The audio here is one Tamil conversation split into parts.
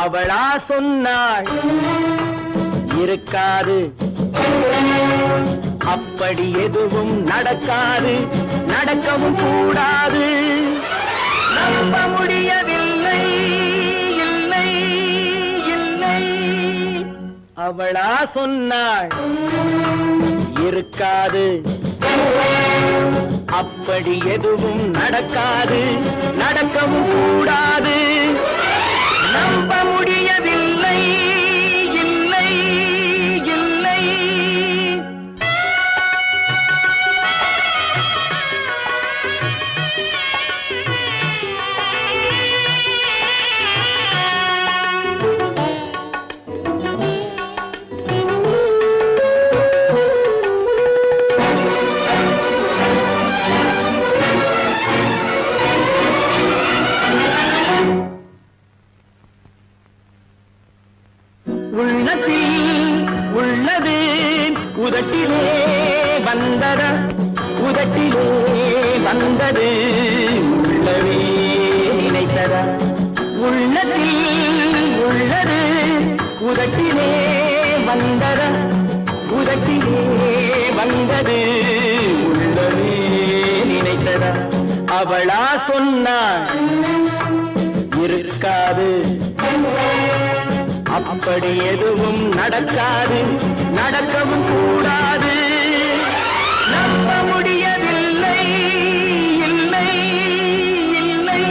அவளா சொன்னாள் இருக்காது, அப்படி எதுவும் நடக்காது, நடக்கவும் கூடாது. நம்ப முடியவில்லை, இல்லை இல்லை. அவளா சொன்னாள் இருக்காது, அப்படி எதுவும் நடக்காது, நடக்கவும் கூடாது. நம்ப முடியவில்லை, இல்லை இல்லை. உள்ளது உதட்டிலே வந்தத, உதட்டிலே வந்தது உள்ளவே நினைத்தத. உள்ளத்தில் உள்ளது உதட்டிலே வந்தத, உதட்டிலே வந்தது உள்ளவே நினைத்தத. அவளா சொன்னாள் இருக்காது, அப்படி எதுவும் நடக்காது, நடக்கவும் கூடாது. நம்ப முடியவில்லை, இல்லை இல்லை.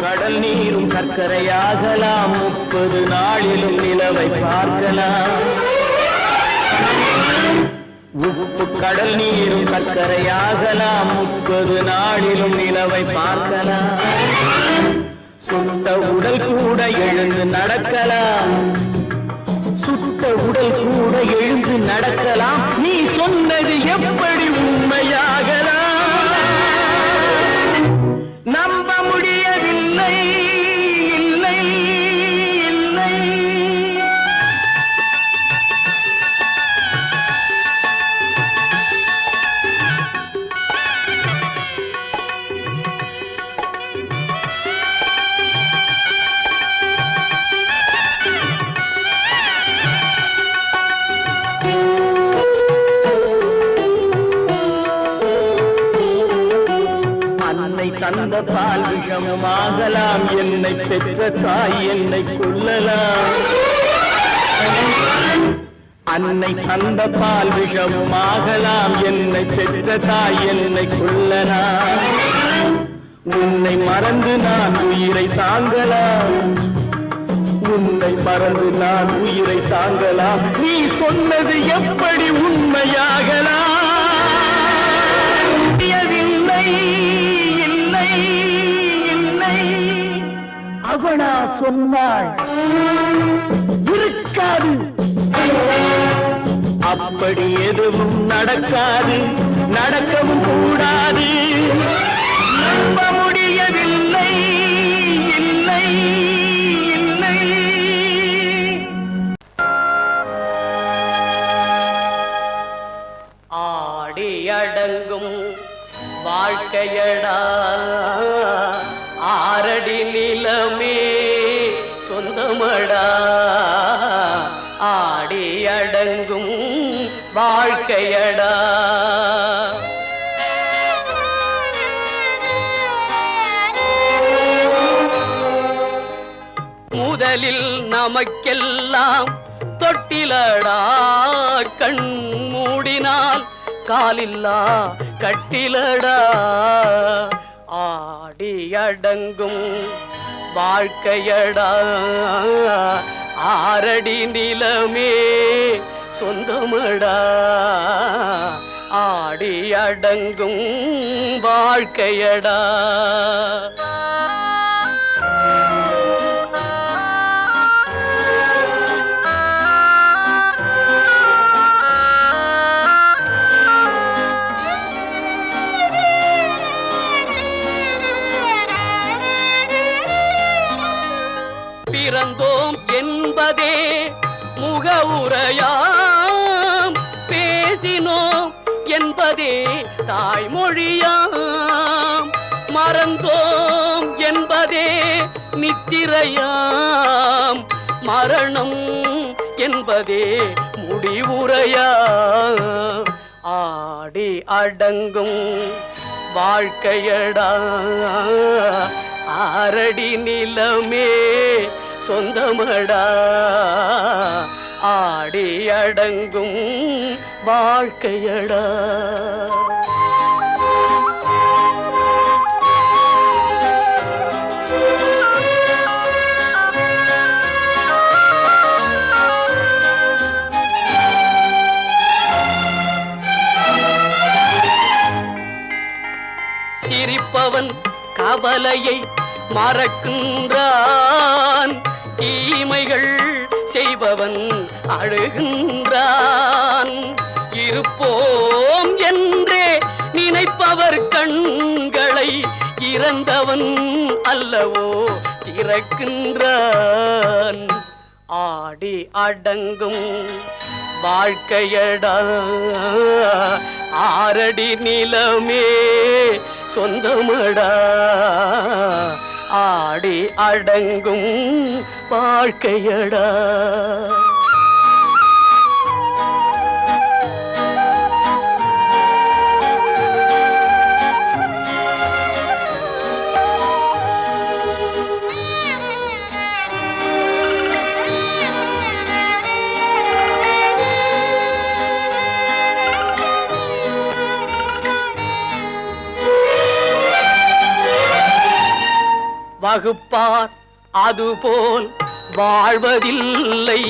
கடல் நீரும் சர்க்கரையாகலாம், 30 நாளிலும் நிலவை பார்க்கலாம். உப்பு கடல் நீரும் சர்க்கரையாகலாம், 30 நாளிலும் நிலவை பார்க்கலாம். சுட்ட உடல் கூட எழுந்து நடக்கலாம், சுட்ட உடல் கூட எழுந்து நடக்கலாம். நீ சொன்னது எப்படி உண்மையாகலாம்? நம்ப முடியவில்லை, இல்லை இல்லை. அன்னை தந்த பால் விஷமாகலாம், என்னை பெற்ற தாய் என்னை கொல்லலாம். அன்னை தந்த பால் விஷமாகலாம், என்னை பெற்ற தாய் என்னை கொல்லலாம். உன்னை மறந்து நான் உயிரை தாங்கலாம், உன்னை மறந்து நான் உயிரை தாங்கலாம். நீ சொன்னது எப்படி உண்மையாகலாம்? இல்லை இல்லை. அவளா சொன்னாள் இருக்காது, அப்படி எதுவும் நடக்காது, நடக்கவும் கூடாது. நம்ப முடியவில்லை, இல்லை இல்லை. ஆடி அடங்கும் வாழ்க்கையடா, ஆரடி நிலமே சொந்தமடா. ஆடி அடங்கும் வாழ்க்கையடா. முதலில் நமக்கெல்லாம் தொட்டிலடா, கண் மூடினால் காலில்லா கட்டிலடா. ஆடி அடங்கும் வாழ்க்கையடா, ஆரடி நிலமே சொந்தமடா. ஆடி அடங்கும் வாழ்க்கையடா. மறந்தோம் என்பதே முகவுரையாம், பேசினோம் என்பதே தாய்மொழியாம், மறந்தோம் என்பதே நித்திரையாம், மரணம் என்பதே முடிவுரையாம். ஆடி அடங்கும் வாழ்க்கையடா, ஆரடி நிலமே சொந்தமடா, ஆடி அடங்கும் வாழ்க்கையடா. சிரிப்பவன் கவலையை மறக்கின்றான், தீமைகள் செய்பவன் அழுகின்றான். இருப்போம் என்றே நினைப்பவர் கண்களை இறந்தவன் அல்லவோ திறக்கின்றான். ஆடி அடங்கும் வாழ்க்கையடா, ஆரடி நிலமே சொந்தமடா, ஆடி அடங்கும் வாழ்க்கையடா. வகுப்பார் அதுபோல் வாழ்வதில்லை,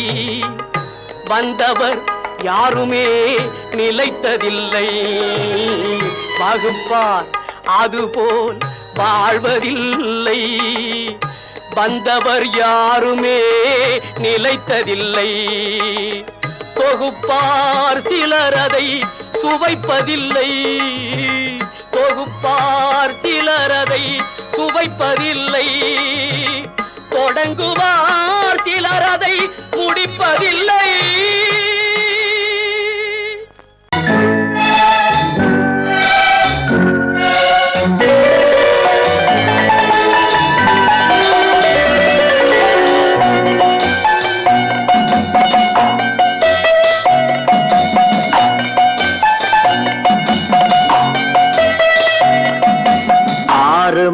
வந்தவர் யாருமே நிலைத்ததில்லை. வகுப்பார் அதுபோல் வாழ்வதில்லை, வந்தவர் யாருமே நிலைத்ததில்லை. தொகுப்பார் சிலர் அதை சுவைப்பதில்லை, தொகுப்பார் சிலர் அதை சுவைப்பதில்லை. தொடங்குவார் சிலர் அதை முடிப்பதில்லை.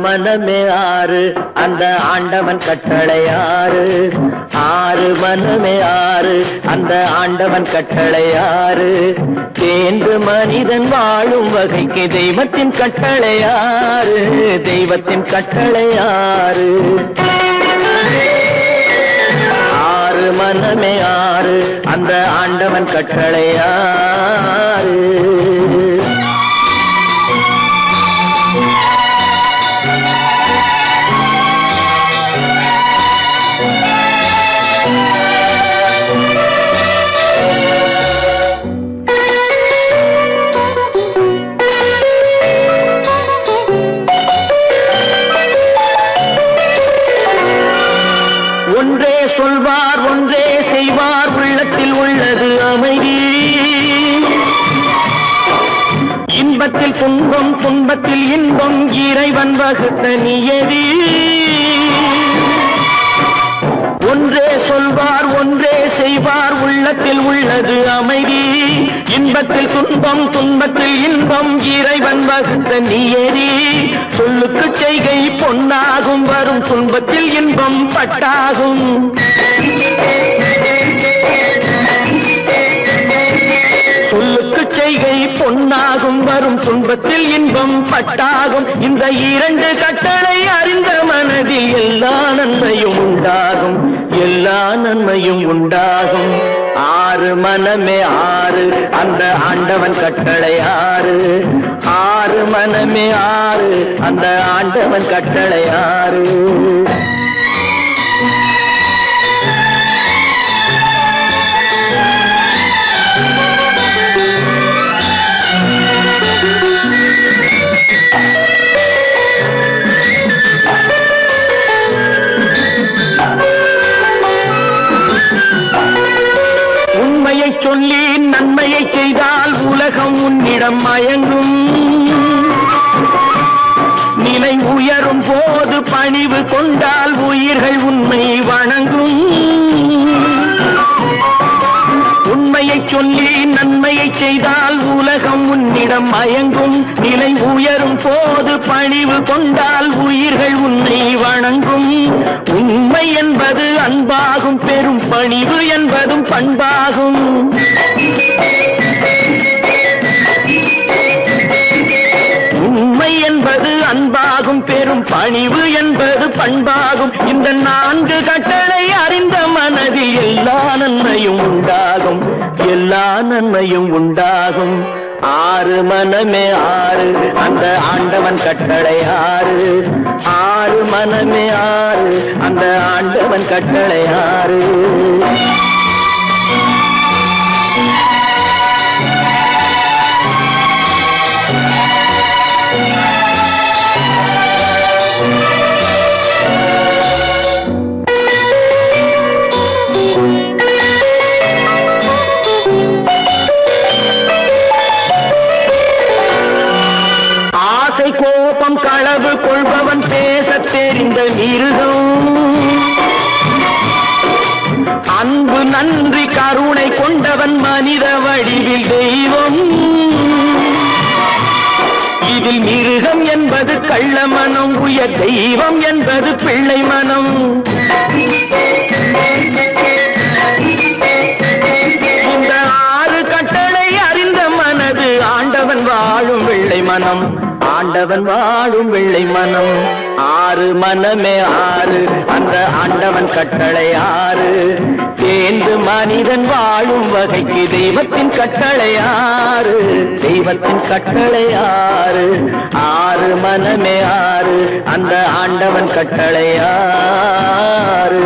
மனமே ஆறு அந்த ஆண்டவன் கட்டளை ஆறு, ஆறு மனமே ஆறு அந்த ஆண்டவன் கட்டளை ஆறு. தேர்ந்து மனிதன் வாழும் வகைக்கு தெய்வத்தின் கட்டளை ஆறு, தெய்வத்தின் கட்டளை ஆறு. ஆறு மனமே ஆறு அந்த ஆண்டவன் கட்டளை ஆறு. ஒன்றே சொல்வார் ஒன்றே செய்வார், உள்ளத்தில் உள்ளது அமைதி. இன்பத்தில் துன்பம் துன்பத்தில் இன்பம், இறைவன் வகுத்த நியதி. ஒன்றே சொல்வார் ஒன்றே செய்வார், உள்ளத்தில் உள்ளது அமைதி. இன்பத்தில் துன்பம் துன்பத்தில் இன்பம், இறைவன் வகுத்த நியதி. சொல்லுக்கு செய்கை பொன்னாகும், வரும் துன்பத்தில் இன்பம் பட்டாகும். சொல்லுக்கு செய்கை பொன்னாகும், வரும் துன்பத்தில் இன்பம் பட்டாகும். இந்த இரண்டு கட்டளை அறிந்த மனதில் எல்லா நன்மையும் உண்டாகும், எல்லா நன்மையும் உண்டாகும். ஆறு மனமே ஆறு அந்த ஆண்டவன் கட்டளை ஆறு, ஆறு மனமே ஆறு அந்த ஆண்டவன் கட்டளை ஆறு. கொண்டால் உயிர்கள் உன்னை வணங்கும். உண்மையை சொல்லி நன்மையை செய்தால் உலகம் உன்னிடம் மயங்கும். நிலை உயரும் போது பணிவு கொண்டால் உயிர்கள் உன்னை வணங்கும். உண்மை என்பது அன்பாகும், பெரும் பணிவு என்பதும் பண்பாகும். உண்மை என்பது அன்பாகும், பெரும் பணிவு என்பது பண்பாகும். இந்த 4 கட்டளை அறிந்த மனதில் எல்லா நன்மையும் உண்டாகும், எல்லா நன்மையும் உண்டாகும். 6 மனமே 6, அந்த ஆண்டவன் கட்டளை 6. 6 மனமே 6, அந்த ஆண்டவன் கட்டளை 6. கோபம் களவு கொள்பவன் பேசத் தெரிந்த மிருகம். அன்பு நன்றி கருணை கொண்டவன் மனித வடிவில் தெய்வம். இதில் மிருகம் என்பது கள்ள மனம், உயர் தெய்வம் என்பது பிள்ளை மனம். இந்த 6 கட்டளை அறிந்த மனது ஆண்டவன் வாழும் வெள்ளை மனம், ஆண்டவன் வாழும் வெள்ளை மனம். 6 மனமே 6, அந்த ஆண்டவன் கட்டளை 6. தேர்ந்து மனிதன் வாழும் வகைக்கு தெய்வத்தின் கட்டளை 6, தெய்வத்தின் கட்டளை 6. 6 மனமே 6, அந்த ஆண்டவன் கட்டளை 6.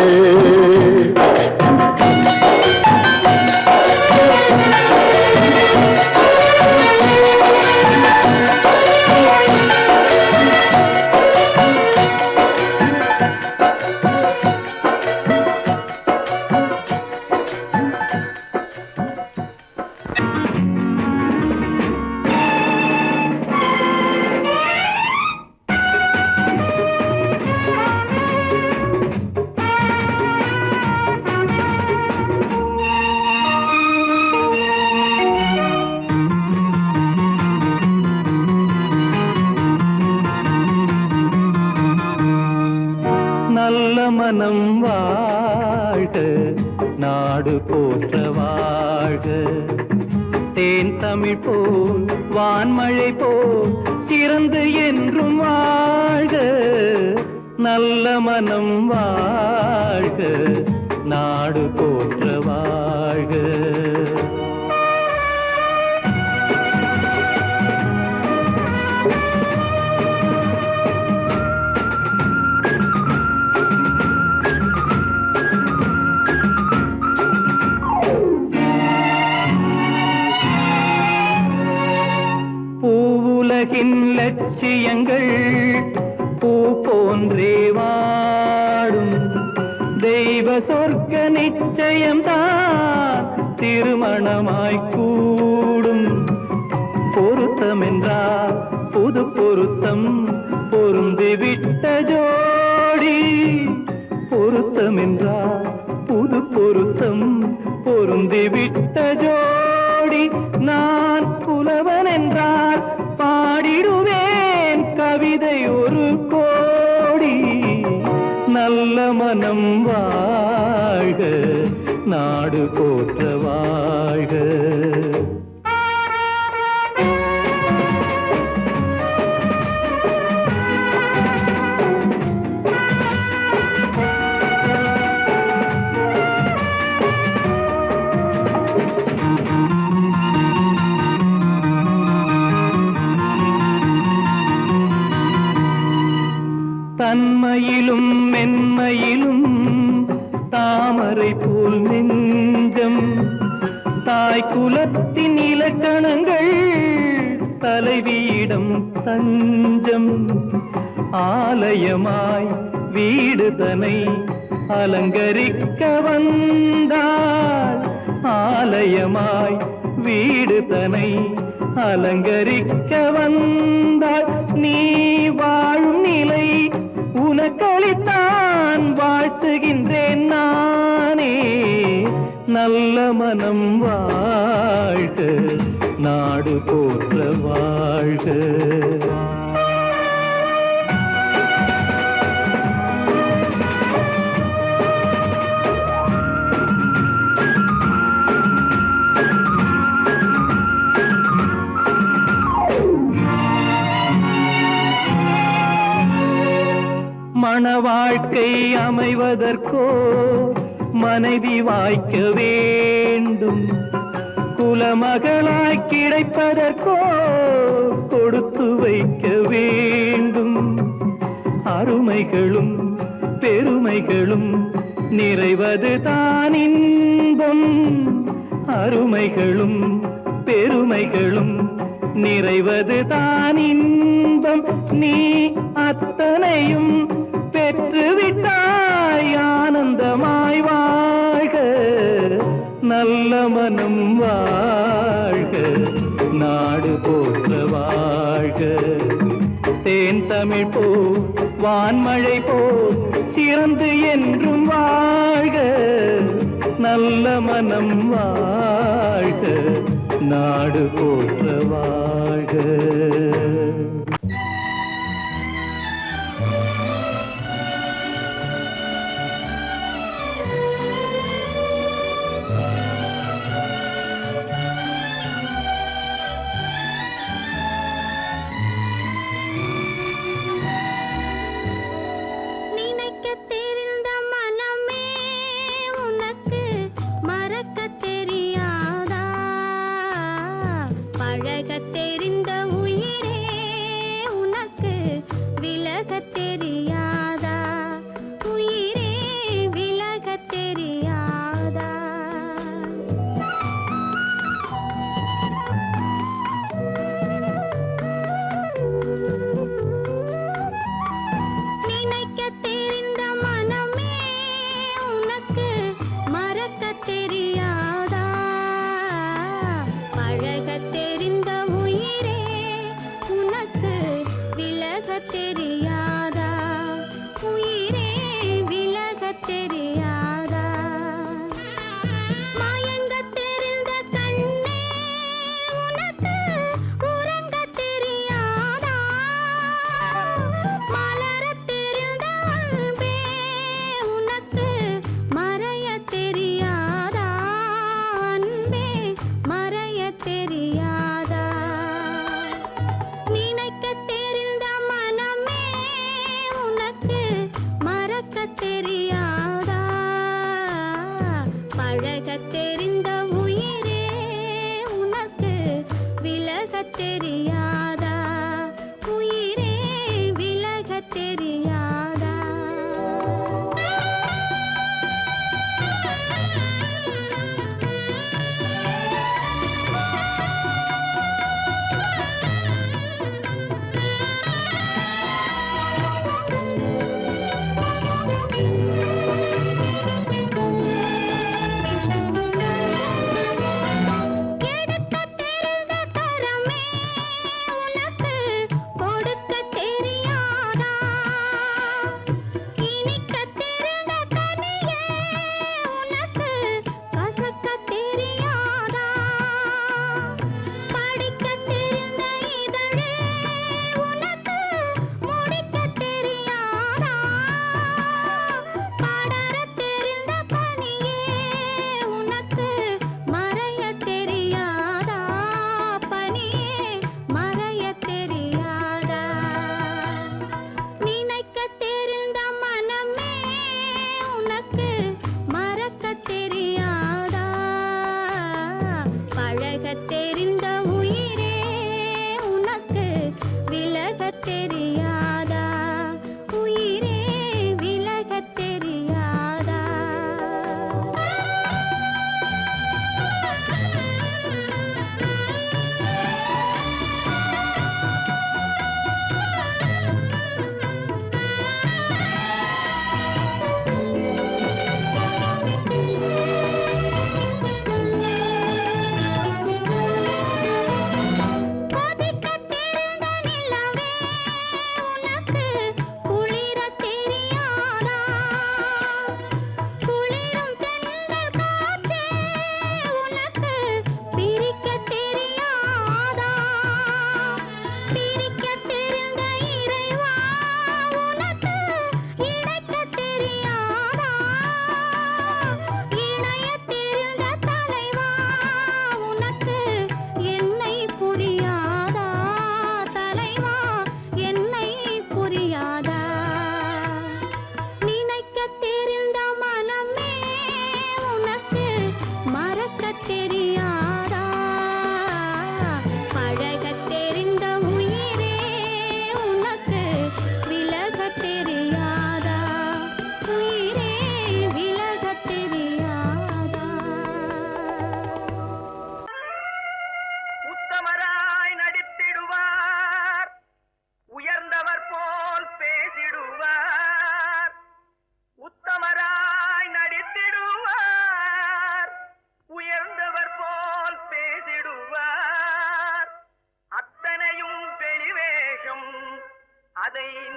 நல்ல மனம் வாழ்க, நாடு போற்ற வாழ்க. தேன் தமிழ் போல் வான்மழை போல் சிறந்து என்றும் வாழ்க. நல்ல மனம் வாழ்க, நாடு போற்ற வாழ்க. உலகின் லட்சியங்கள் பூ போன்றே வாடும். தெய்வ சொர்க்க நிச்சயம்தான் திருமணமாய் கூடும். பொருத்தம் என்றால் புது பொருத்தம், பொருந்திவிட்ட ஜோடி. பொருத்தம் என்றால் புது பொருத்தம், பொருந்திவிட்ட ஜோடி. நான் புலவன் என்றால் பாடிடுவேன் கவிதை ஒரு கோடி. நல்ல மனம் வாழ்க, நாடு போற்ற வாழ்க. தன்மையிலும் மென்மையிலும் தாமரை போல் நெஞ்சம். தாய் குலத்தின் இலக்கணங்கள் தலைவியிடம் தஞ்சம். ஆலயமாய் வீடு தனை அலங்கரிக்க வந்தாள். ஆலயமாய் வீடு தனை அலங்கரிக்க வந்தாள். நீ வாழும் நிலை உனக்களித்தாள். மனம் வாழ்க, நாடு போற்ற வாழ்க. மண வாழ்க்கை அமைவதற்கோ மனைவி வாய்க்க வேண்டும், குலமகளாய் கிடைப்பதற்கோ கொடுத்து வைக்க வேண்டும். அருமைகளும் பெருமைகளும் நிறைவது தான் இன்பம், அருமைகளும் பெருமைகளும் நிறைவது தான் இன்பம். நீ அத்தனையும் பெற்றுவிட்டாய் ஆனந்தமாய் வாழ்க, நல்ல மனம் வாழ்க, நாடு போற்ற வாழ்க. தேன் தமிழ் போ வான்மழை போ சிறந்து என்றும் வாழ்க, நல்ல மனம் வாழ்க, நாடு போற்ற வாழ்க. தெரிந்த உயிர்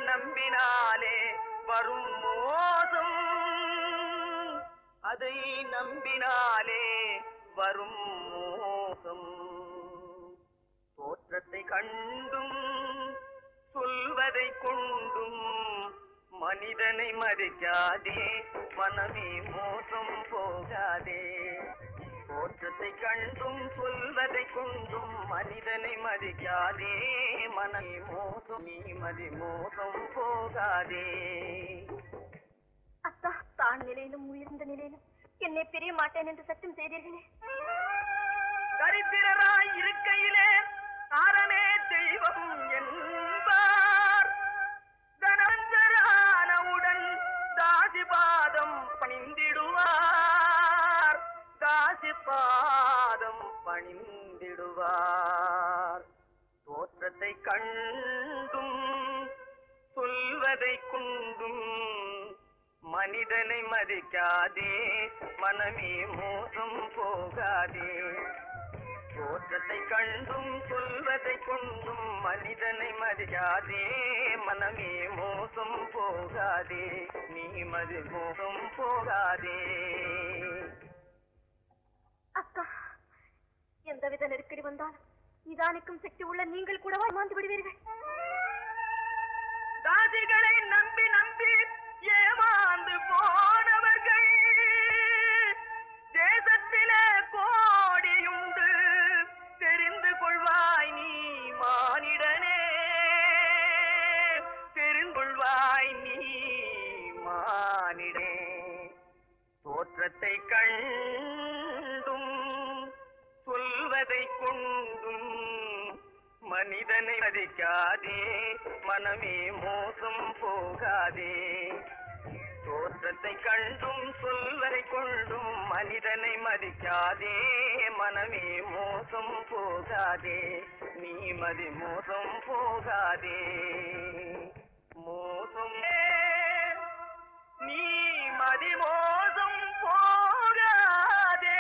நம்பினாலே வரும் மோசம், அதை நம்பினாலே வரும் மோசம். தோற்றத்தை கண்டும் சொல்வதை கொண்டும் மனிதனை மதிக்காதே, மனமே மோசம் போகாதே. தோற்றத்தை கண்டும் சொல்வதை கொண்டும் மனிதனை மதிக்காதே, மனமே மோசம், நீ மோசம் போகாதே. அத்தா, தான் நிலையிலும் உயர்ந்த நிலையிலும் என்னை பிரிய மாட்டேன் என்று சட்டம் செய்தீர்களே. தரித்திரராய் இருக்கையிலே தாரமே தெய்வம் என்பார். தனந்தரானவுடன் தாசி பாதம் பணிந்திடுவார், தாசி பாதம் பணிந்திடுவார். தோற்றத்தை கண்டும் சொல்வதை கொண்டும் மனிதனை மதிக்காதே, மனமே மோசம் போகாதே. தோற்றத்தை கண்டும் சொல்வதை கொண்டும் மனிதனை மதிக்காதே, மனமே மோசம் போகாதே, நீ மோசம் போகாதே. அக்கா, எந்தவித நெருக்கடி வந்தாலும் நிதானிக்கும் சக்தி உள்ள நீங்கள் கூடவா ஏமாந்து விடுவீர்கள்? தாசிகளை நம்பி நம்பி ஏமாந்து போனவர்கள் தேசத்திலே கோடியுண்டு, தெரிந்து கொள்வாய் நீ மானிடனே, தெரிந்து கொள்வாய் நீ மானிடனே. தோற்றத்தை கண்டும் சொல்வதை கொண்டும் மனிதனை மதிக்காதே, மனமே மோசம் போகாதே. தோற்றத்தை கண்டும் சொல்வதை கொண்டும் மனிதனை மதிக்காதே, மனமே மோசம் போகாதே, நீ மோசம் போகாதே. மோசம் நீ மோசம் போகாதே.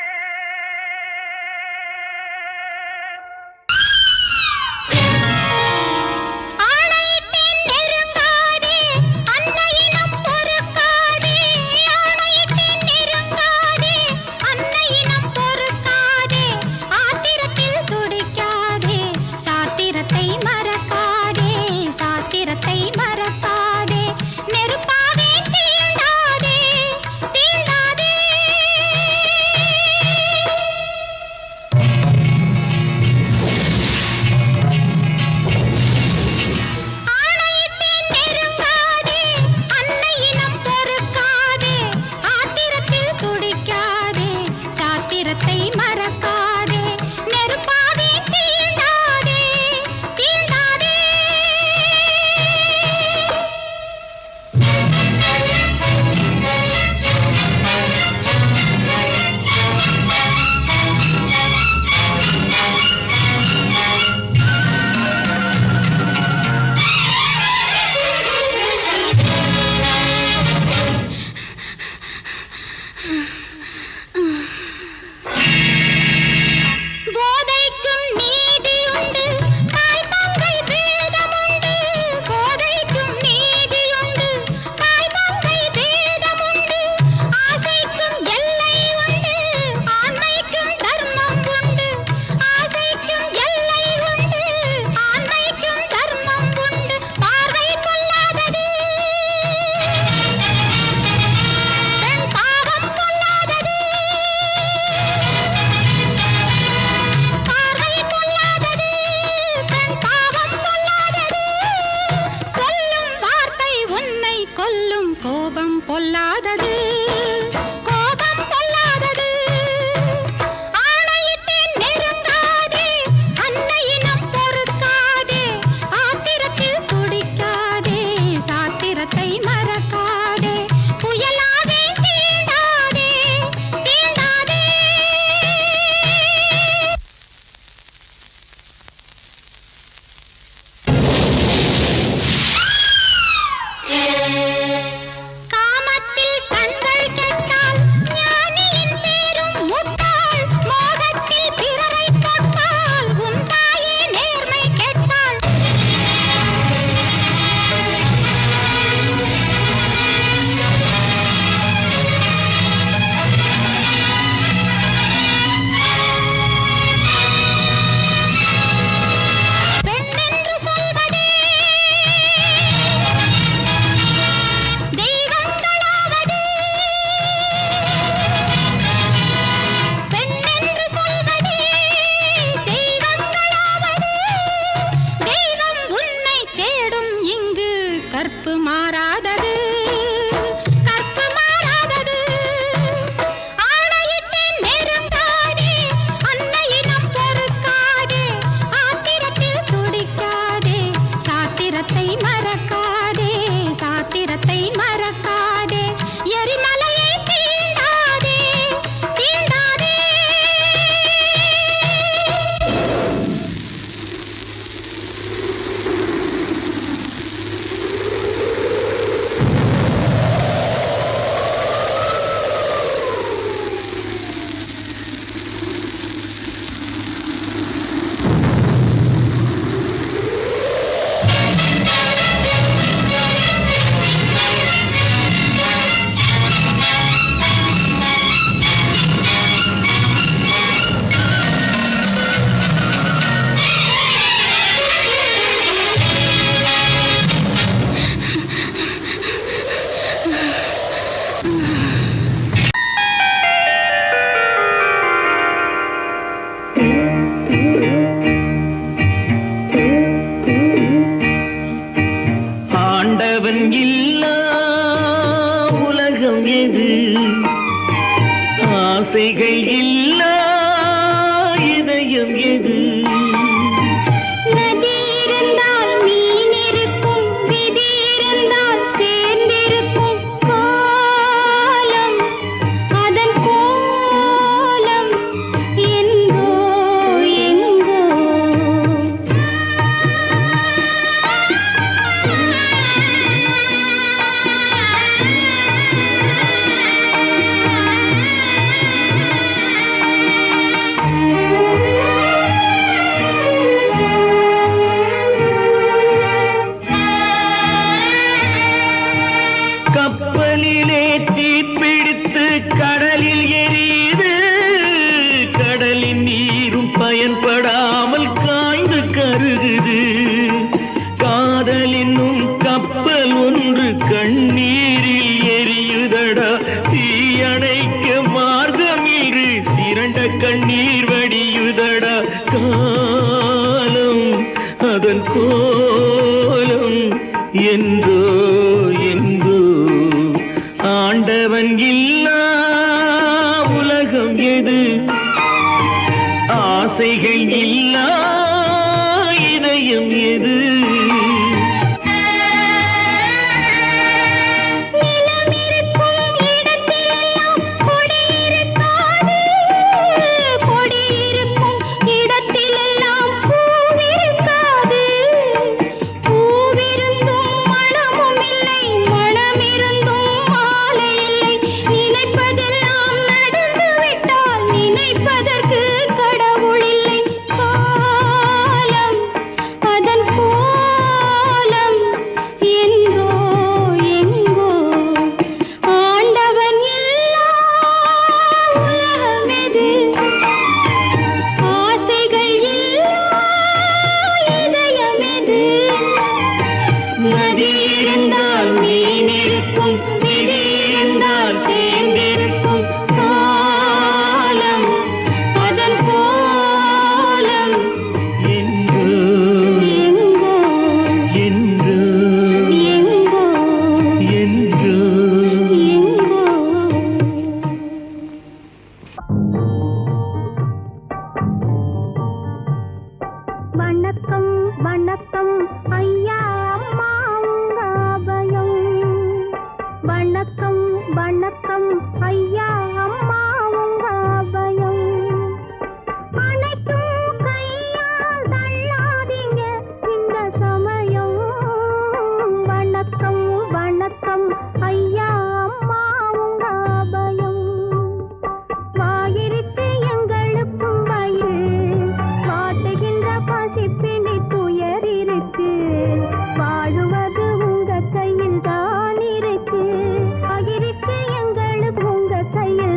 காமத்தில் கற்பு மாறாதது கற்பு மாறாதது ஆணையிட்டேன் நெருங்காதே அன்னையிடம் பொறுக்காதே ஆத்திரத்தில் துடிக்காதே சாத்திரத்தை மறக்காதே சாத்திரத்தை மறக்காதே எரிமலையை தீண்டாதே தீண்டாதே ஆண்டவன் இல்லா உலகம் எது ஆசைகள் இல்லா இதயம் எது நதி இருந்தால் மீன் இருக்கும் விதி இருந்தால் சேர்ந்திருக்கும் காலம் அதன் கோலம் எங்கோ எங்கோ கப்பலிலே தீப்பிடித்து கடலில் எரியுது கடலின் நீரும் பயன்படாமல் காய்ந்து கருகுது காதல் என்னும் கப்பல் ஒன்று கண்ணீரில் எரியுதடா தீயணைக்க மார்க்கம் இரு திரண்ட கண்ணீர் வடியுதடா காலம் அதன் கோலம் என்றோ என்றோ ஆண்டவன் இல்லா உலகம் எது ஆசைகள் இல்லா இதயம் எது நிலமிருக்கும் இடத்திலெல்லாம் கொடி இருக்காது கொடி இருக்கும் இடத்திலெல்லாம் பூவிருக்காது பூவிருந்தும் மனமும் இல்லை மனமிருந்தும் மாலை இல்லை நினைப்பதெல்லாம் நடந்து விட்டால் நினைப்பதற்கு கடவுள் இல்லை காலம் அதன் கோலம் என்றோ எங்கோ ஆண்டவன் இல்லா உலகம் எது ஆசைகள் இல்லா இதயம் எது நதி இருந்தால் மீன் இருக்கும் விதி இருந்தால் சேர்ந்திருக்கும் காலம் அதன் கோலம் என்று எங்கோ என்று எங்கோ என்று எங்கோ வணக்கம் வணக்கம் ஐயா அம்மா உங்க அபயம் வணக்கம் வணக்கம் ஐயா அம்மா உங்க அபயம் அனைத்தும் கையால் தள்ளாதீங்க இந்த சமயம் வணக்கம் வணக்கம் ஐயா அம்மா உங்க அபயம் வாயிருக்கு எங்களுக்கும் வயிறு வாட்டுகின்ற பசிப்பிணி துயர் இருக்கு வாழுவது உங்க கையில் தான் இருக்கு வாயிருக்கு எங்களுக்கு உங்க கையில்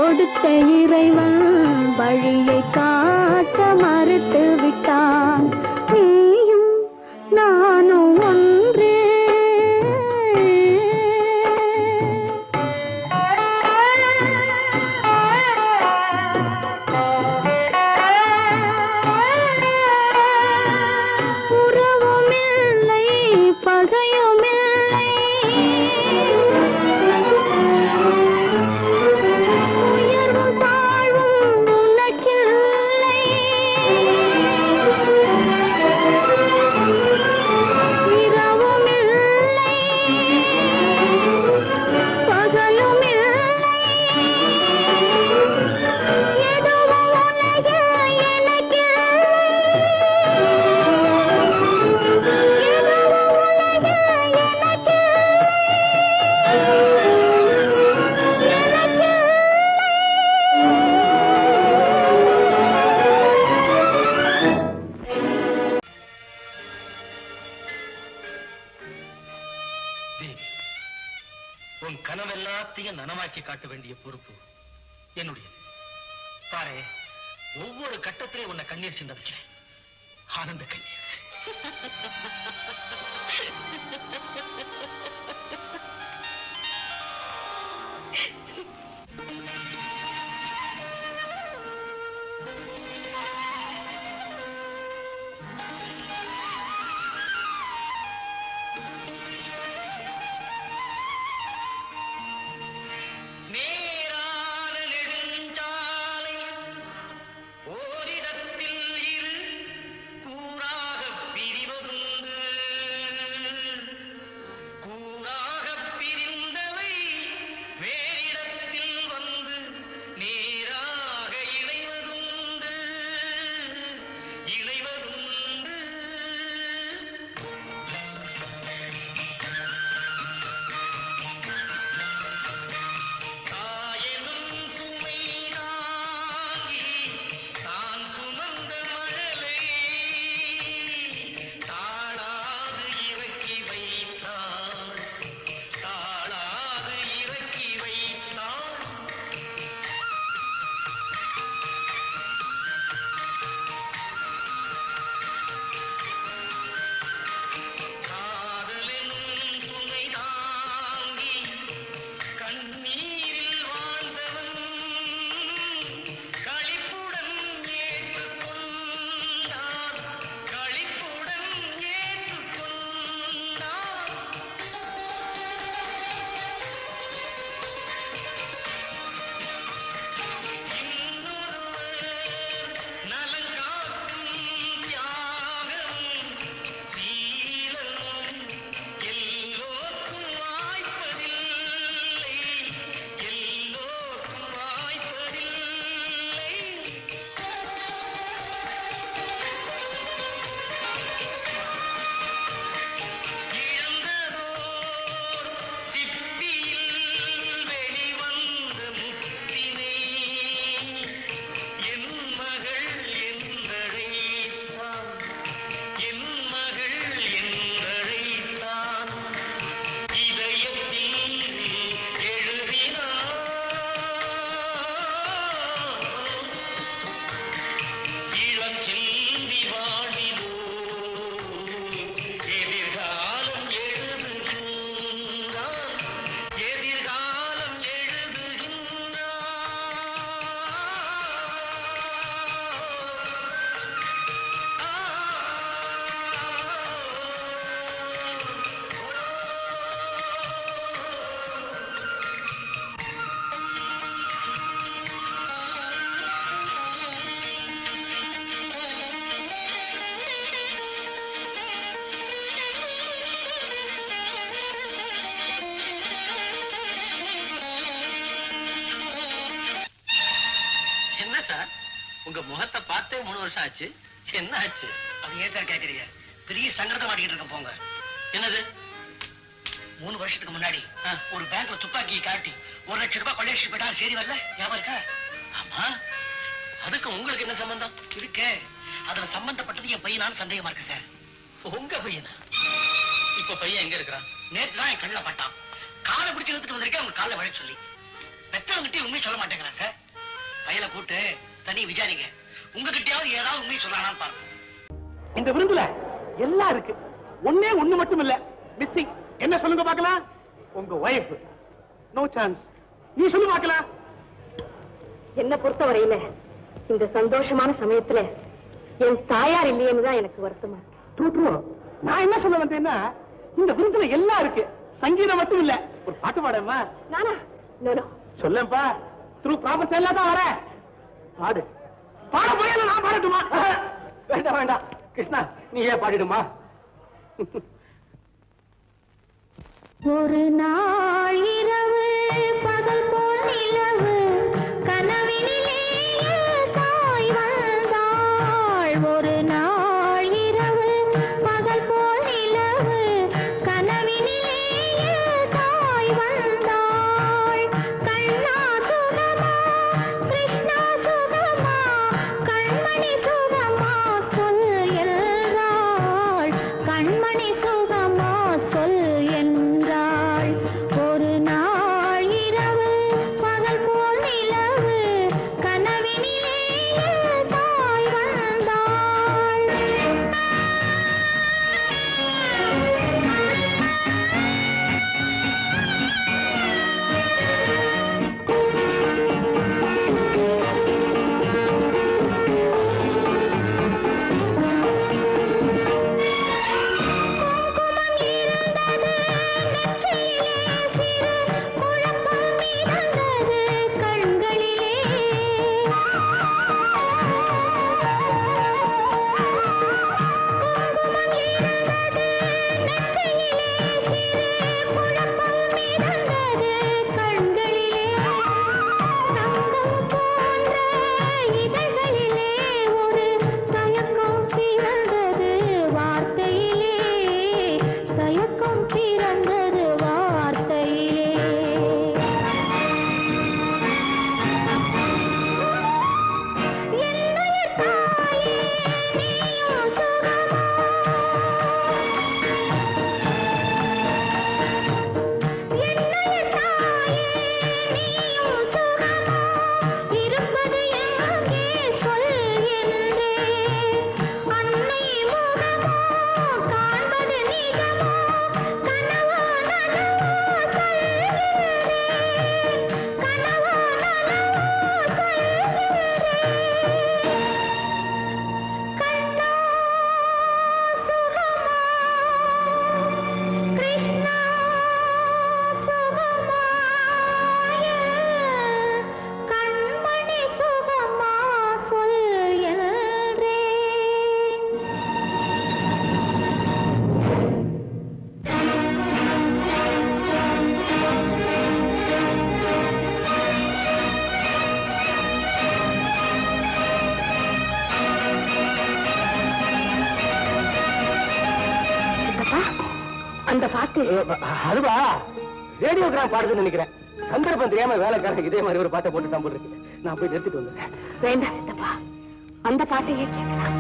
கொடுத்த இறைவன் வழியை காட்ட மறுத்து விட்டான். நீயும் நானும் ஒன்று. உறவுமில்லை பகையுமில்லை, உயர்வும் தாழ்வும் உனக்கில்லை. இரவுமில்லை பகலுமில்லை, எதுவும் உலகில் எனக்கில்லை. தேவி, உன் கனவெல்லாத்தையும் நனவாக்கி காட்ட வேண்டிய பொறுப்பு என்னுடைய. பாரு, ஒவ்வொரு கட்டத்திலே உன்னை கண்ணீர் சிந்த வைக்கிறேன். ஆனந்த கண்ணீர். நேரான நெடுஞ்சாலை ஓரிடத்தில் இரு கூறாகப் பிரிவதுண்டு. கூறாகப் பிரிந்தவை வேறிடத்தில் வந்து நேராக இணைவதுண்டு. இணைவதுண்டு. தாயெனும் சுமை தாங்கி தான் சுமந்த மழலை தாளாது இறக்கி வைத்தாள். தாளாது இறக்கி வைத்தாள். காதலெனும் சுமை தாங்கி கண்ணீரில் வாழ்ந்தவன் களிப்புடன் ஏற்றுக்கொண்டான். களிப்புடன் ஏற்றுக்கொண்டான். இன்னொருவர் நலங்காக்கும் தியாகமும் சீலமும் எல்லோர்க்கும் வாய்ப்பதில்லை. எல்லோர்க்கும் வாய்ப்பதில்லை. இழந்ததோர் சிப்பியில் வெளிவந்த முத்தினை என் மகள் என்றழைத்தான். என் மகள் என்றழைத்தான். இதயத்தில் எழுதினான். இளஞ்செல்வி வாழிலோ எதிர்காலம் எழுதுகின்றான். எதிர்காலம் என்ன சார், உங்க முகத்தை பார்த்தே 3 வருஷம் ஆச்சு. என்ன ஆச்சு? அது ஏன் சார் கேக்குறீங்க? பெரிய சங்கடத்தை மாட்டிக்கிட்டு இருக்க. போங்க. என்னது? 3 வருஷத்துக்கு முன்னாடி ஒரு பேங்க்ல துப்பாக்கியை காட்டி 1 லட்சம் ரூபாய் கொள்ளையடிச்சு போயிட்டா செய்தி வரல? ஞாபகம் இருக்கா? ஆமா. அதுக்கு உங்களுக்கு என்ன சம்பந்தம் இருக்கு? அதுல சம்பந்தப்பட்டது என் பையனான்னு சந்தேகமா இருக்கு சார். உங்க பையனா? இப்ப பையன் எங்க இருக்கிறான்? நேற்று தான் என் கண்ணில் பட்டான். காலை பிடிச்சு இழுத்துட்டு வந்திருக்கேன் அவங்க காலை வழி சொல்லி. பெற்றவங்கிட்டே உண்மை சொல்ல மாட்டேங்கிறான் சார். பையலை கூட்டு தனி விசாரிங்க. உங்ககிட்டயாவது ஏதாவது உண்மை சொல்றானான்னு பாருங்க. இந்த விருந்துல எல்லாம் இருக்கு. ஒண்ணு மட்டும் இல்ல மிஸ்ஸிங். என்ன சொல்லுங்க பார்க்கலாம்? உங்க வைஃப். No chance. நீ சொல்லு பார்க்கலாம். என்ன பொறுத்தவரையில இந்த சந்தோஷமான சமயத்துல என் தாயார் இல்லையேன்னு தான் எனக்கு வருத்தமா இருக்கு. நான் என்ன சொல்ல வந்தேன்னா, இந்த விருந்துல எல்லாம் இருக்கு, சங்கீதம் மட்டும் இல்ல. ஒரு பாட்டு பாடமா? நானா? நோ. சொல்லப்பா. த்ரூ ப்ராப்பர்ட்டி எல்லாம் தான் வரேன். பாடு. பாட போய் நான் பாடட்டுமா? வேண்டாம் வேண்டாம் கிருஷ்ணா, நீ ஏன் பாடிடுமா? ஒரு நாள் இரவு பகல் போல் நிலவு கனவினிலே தாய் வந்தாள். ஒரு நாள் இரவு பகல் போல் நிலவு கனவினிலே தாய் வந்தாள். கண்ணா சுகமா கிருஷ்ணா சுகமா கண்மணி சுகமா சொல் என்றாள். கண்மணி சுகமா சொல் என்றாள். ஒரு நாள் இரவு பகல் போல் நிலவு கனவினிலே தாய் வந்தாள். குங்குமம் இருந்தது நெற்றியிலே, சிறு குழப்பம் மிதந்தது கண்களிலே. குங்குமம் இருந்தது நெற்றியிலே, சிறு குழப்பம் மிதந்தது கண்களிலே. தங்கம் போன்ற இதழ்களிலே ஒரு தயக்கம் பிறந்தது வார்த்தையிலே. தயக்கம் பிறந்தது வார்த்தையிலே. என்னுயிர் தாயே நீயும் சுகமா? என்னுயிர் தாயே நீயும் சுகமா? இருப்பது எங்கே சொல் என்றே. அன்னை முகமோ காண்பது நிஜமோ கனவோ நனவோ சொல்கிறேன். கனவோ நனவோ சொல்கிறேன். கண்ணா சுகமா கிருஷ்ணா சுகமா கண்மணி சுகமா சொல் என்றேன். சித்தப்பா, அந்த பாட்டு அதுவா ரேடியோகிராம் பாடுதுன்னு நினைக்கிறேன். சந்தர்ப்பம் தெரியாம வேலைக்காரங்க இதே மாதிரி ஒரு பாட்டை போட்டு தான் போட்டுருக்கு. நான் போய் நிறுத்திட்டு வந்தேன். வேண்டாம் சித்தப்பா, அந்த பாட்டையே கேட்கலாம்.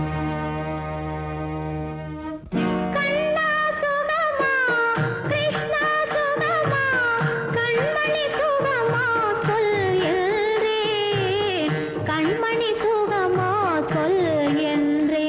கண்ணா சுகமா கிருஷ்ணா சுகமா கண்மணி சுகமா சொல் என்றேன். கண்மணி சுகமா சொல் என்றேன்.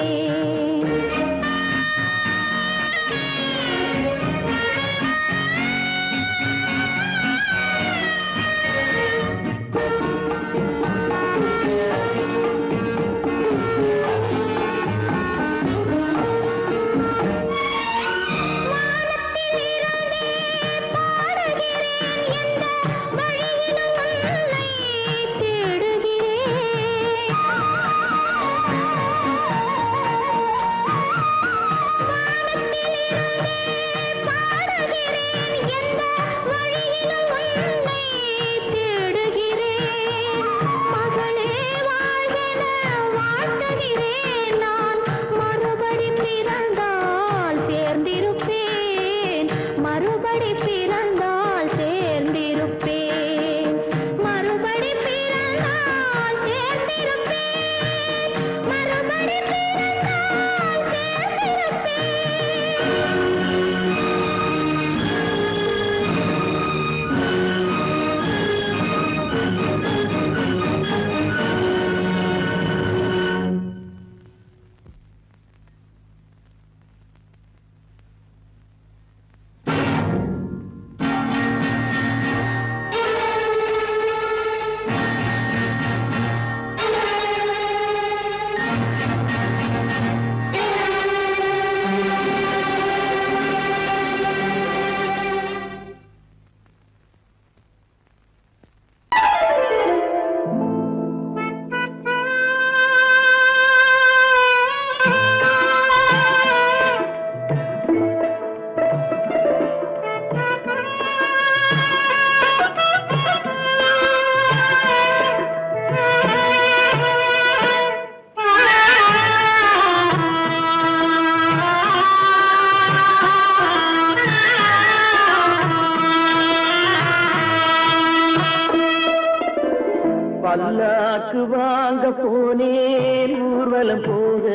பல்லாக்கு வாங்க போனேன் ஊர்வலம் போக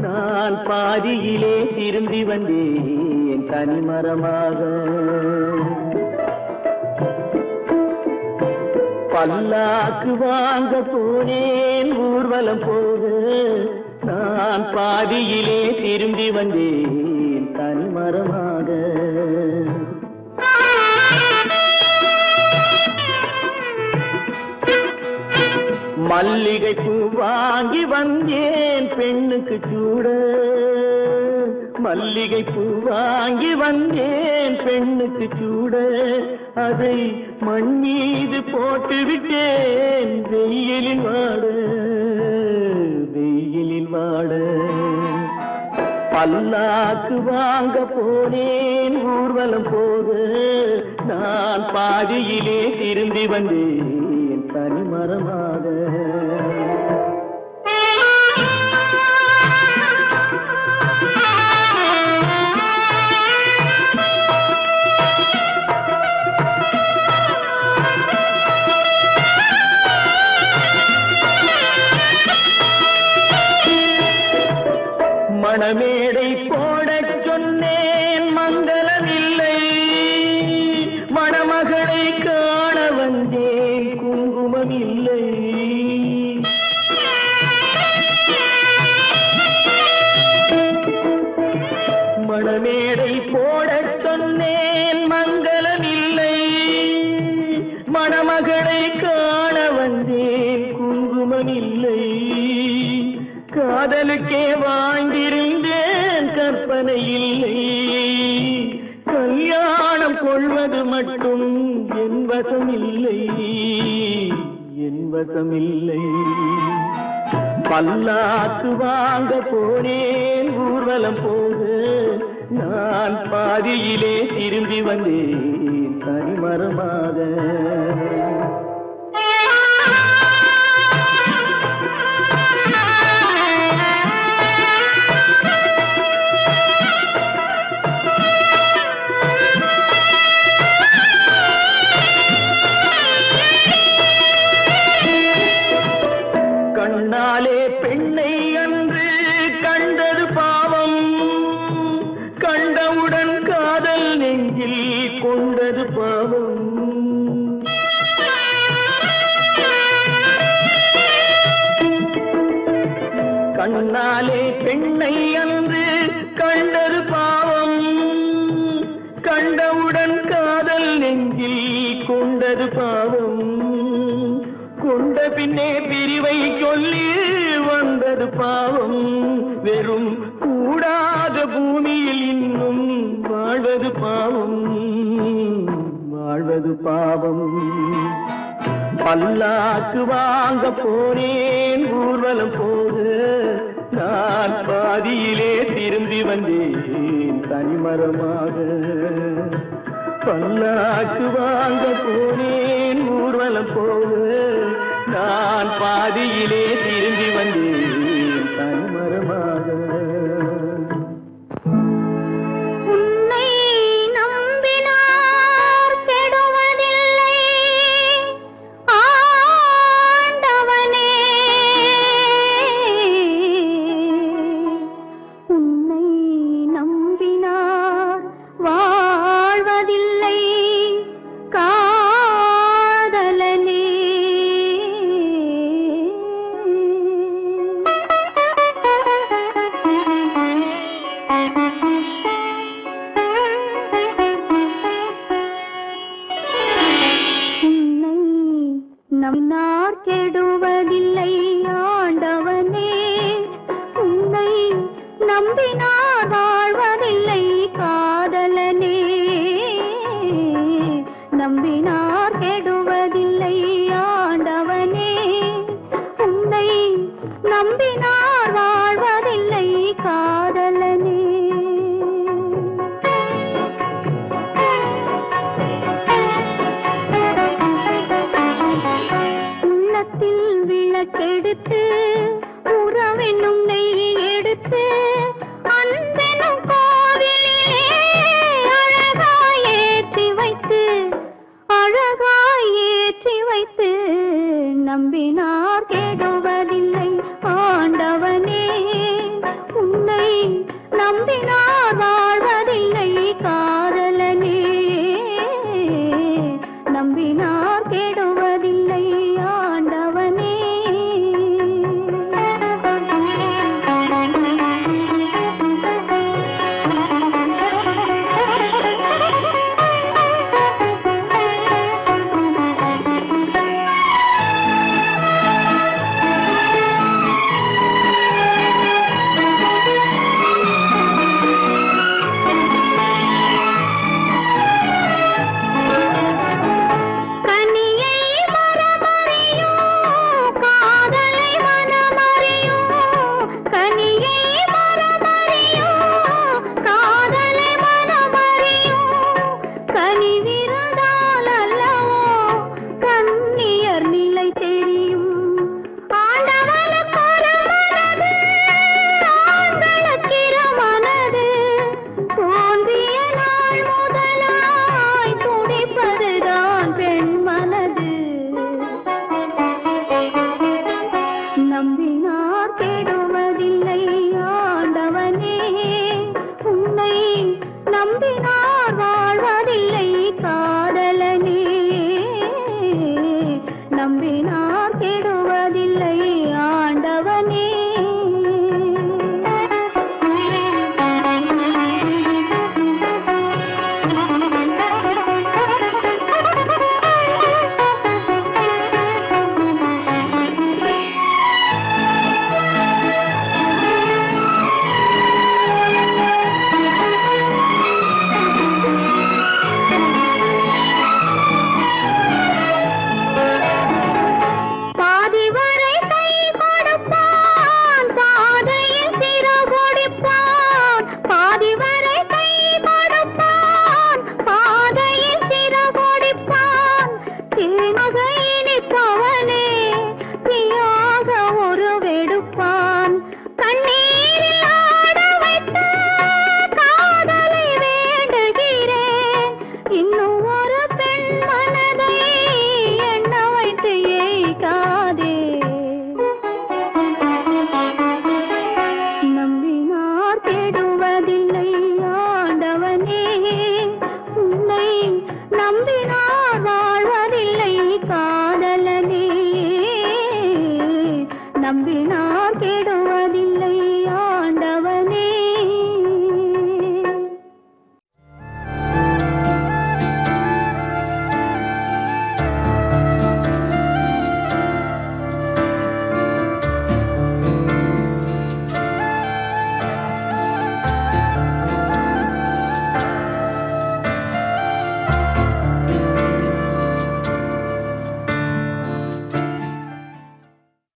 நான் பாதியிலே திரும்பி வந்தேன் தனிமரமாக பல்லாக்கு வாங்க போனேன் ஊர்வலம் போக நான் பாதியிலே திரும்பி வந்தேன் தனிமரமாக மல்லிகை பூ வாங்கி வந்தேன் பெண்ணுக்கு சூட மல்லிகை பூ வாங்கி வந்தேன் பெண்ணுக்கு சூட அதை மண் மீது போட்டு விட்டேன் வெயிலில் வாட பல்லாக்கு வாங்க போனேன் ஊர்வலம் போக நான் பாதியிலே திரும்பி வந்தேன் தனிமரமாக மணமேடை போடச் சொன்னேன் மங்களமில்லை மணமகளை காண வந்தேன் குங்குமமில்லை மணமேடை போடச் சொன்னேன் மங்களமில்லை மணமகளை காண வந்தேன் குங்குமமில்லை காதலுக்கே வாங்கியிருந்தேன் கற்பனை இல்லை கல்யாணம் கொள்வது மட்டும் என் வசமில்லை பல்லாக்கு வாங்க போனேன் ஊர்வலம் போக நான் பாதியிலே திரும்பி வந்தேன் தனிமரமாக கண்ணாலே பெண்ணை அன்று கண்டது பாவம் கண்டவுடன் காதல் நெஞ்சில் கொண்டது பாவம் கண்ணாலே பெண்ணை அன்று கண்டது பாவம் கண்டவுடன் காதல் நெஞ்சில் கொண்டது பாவம் கொண்ட பின்னே பிரிவை சொல்லி வந்தது பாவம் வெறும் கூடாத பூமியில் இன்னும் வாழ்வது பாவம் பல்லாக்கு வாங்க போனேன் ஊர்வலம் போக நான் பாதியிலே திரும்பி வந்தேன் தனிமரமாக பல்லாக்கு வாங்க போனேன் ஊர்வலம் போக நான் பாதியிலே திரும்பி வந்தேன் தனிமரமாக உன்னை நம்பினார் கெடுவதில்லை ஆண்டவனே உன்னை நம்பினார் வாழ்வதில்லை காதலனே உன்னை நம்பினார் கெடுவதில்லை ஆண்டவனே உன்னை நம்பினார் வாழ்வதில்லை காதலனே நம்பினார் கெடுவதில்லை ஆண்டவனே உன்னை நம்பினார் வாழ்வதில்லை காதலனே உள்ளத்தில் விளக்கெடுத்து உறவென்னும் நெய் எடுத்து அன்பெனும் கோவிலிலே அழகாய் ஏற்றி வைத்து நம்பினார் கெடுவதில்லை ஆண்டவனே உன்னை நம்பினார் வாழ்வதில்லை காதலனே நம்பினார் கெடுவதில்லை ஆண்டவனே நம்பினார் கெடுவதில்லை ஆண்டவனே உன்னை நம்பினார் வாழ்வதில்லை காதலனே நம்பினார் கெடுவதில்லை